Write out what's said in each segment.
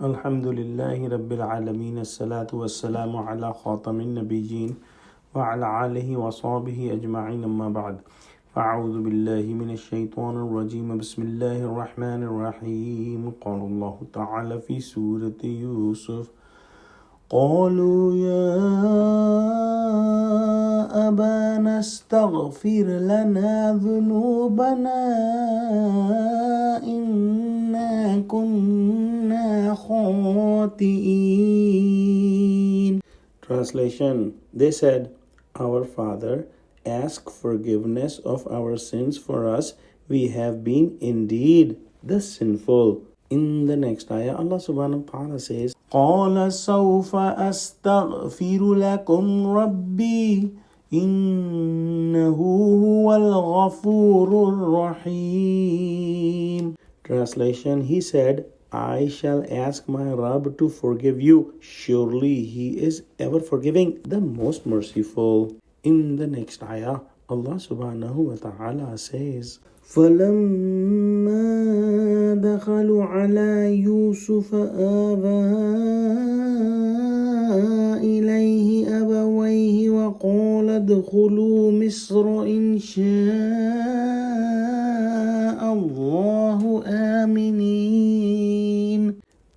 Alhamdulillahi Rabbil Alameen. As-salatu was-salamu ala khatamin nabiyyin wa ala alihi wa sahbihi ajma'in amma ba'd. فأعوذ بالله من الشيطان الرجيم بسم الله الرحمن الرحيم قال الله تعالى في سورة يوسف قالوا يا أبانا استغفر لنا ذنوبنا إنا كنا خاطئين. Translation. They said, Our Father, ask forgiveness of our sins for us. We have been indeed the sinful. In the next ayah, Allah subhanahu wa ta'ala says, قَالَ سَوْفَ أَسْتَغْفِرُ لَكُمْ رَبِّي إِنَّهُ هُوَ الْغَفُورُ الرَّحِيمُ. Translation. He said, I shall ask my Rabb to forgive you. Surely He is ever forgiving, the most merciful. In the next ayah, Allah subhanahu wa ta'ala says, فَلَمَّا دَخَلُوا عَلَى يُوسُفَ آوَى إِلَيْهِ أَبَوَيْهِ وَقَالَ ادْخُلُوا مِصْرَ إِنْ شَاءَ اللَّهُ آمِنِينَ.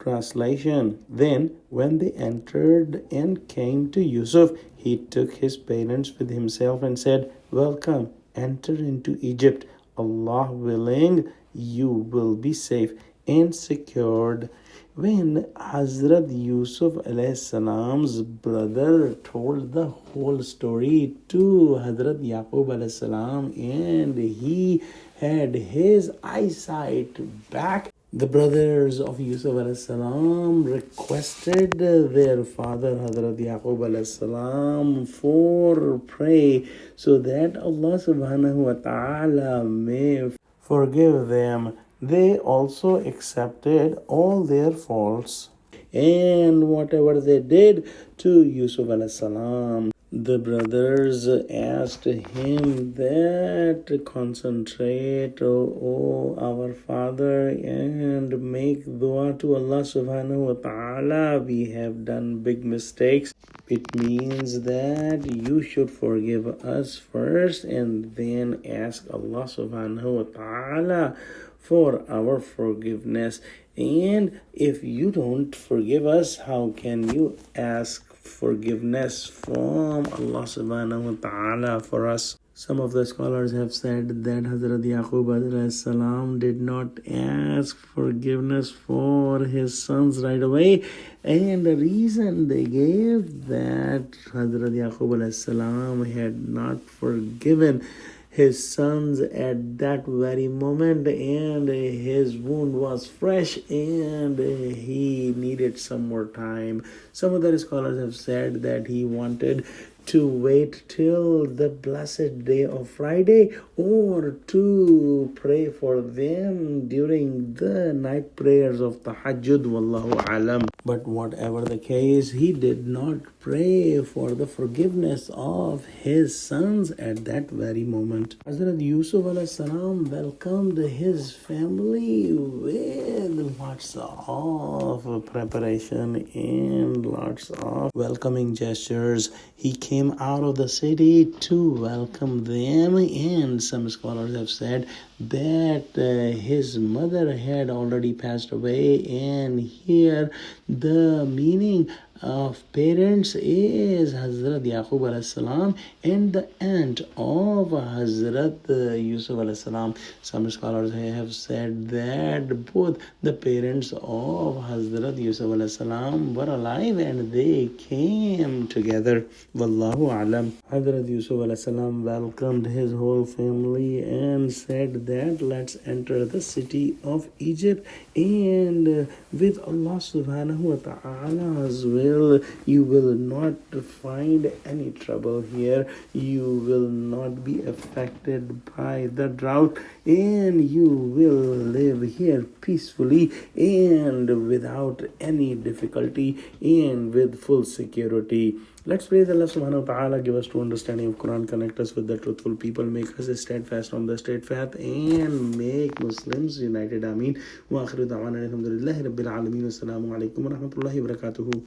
Translation. Then, when they entered and came to Yusuf, he took his parents with himself and said, Welcome, enter into Egypt. Allah willing, you will be safe and secured. When Hazrat Yusuf alayhi salam's brother told the whole story to Hazrat Yaqub alayhi salam and he had his eyesight back, the brothers of Yusuf alayhi salam requested their father Hazrat Yaqub alayhi salam for pray so that Allah subhanahu wa ta'ala may forgive them. They also accepted all their faults and whatever they did to Yusuf alayhi salam. The brothers asked him that concentrate, O our father, and make dua to Allah subhanahu wa ta'ala. We have done big mistakes. It means that you should forgive us first and then ask Allah subhanahu wa ta'ala for our forgiveness. And if you don't forgive us, how can you ask forgiveness from Allah subhanahu wa ta'ala for us? Some of the scholars have said that Hazrat Yaqub alayhi salam did not ask forgiveness for his sons right away, and the reason they gave that Hazrat Yaqub alayhi salam had not forgiven his sons at that very moment, and his wound was fresh and he needed some more time. Some other scholars have said that he wanted to wait till the blessed day of Friday or to pray for them during the night prayers of Tahajjud, wallahu alam. But whatever the case, he did not pray for the forgiveness of his sons at that very moment. Hazrat Yusuf alayhi salam welcomed his family with lots of preparation and lots of welcoming gestures. He came out of the city to welcome them, and some scholars have said that his mother had already passed away, and here the meaning of parents is Hazrat Yaqub alayhi salam and the aunt of Hazrat Yusuf alayhi salam. Some scholars have said that both the parents of Hazrat Yusuf alayhi salam were alive and they came together. Wallahu alam. Hazrat Yusuf alayhi salam welcomed his whole family and said that let's enter the city of Egypt, and with Allah subhanahu wa ta'ala's will will not find any trouble here. You will not be affected by the drought, and you will live here peacefully and without any difficulty and with full security. Let's pray that Allah subhanahu wa ta'ala give us true understanding of Quran, connect us with the truthful people, make us steadfast on the straight path, and make Muslims united. Ameen. Wa akhiru da'wana alhamdulillahi rabbil alameen. Assalamu alaikum wa rahmatullahi wa barakatuhu.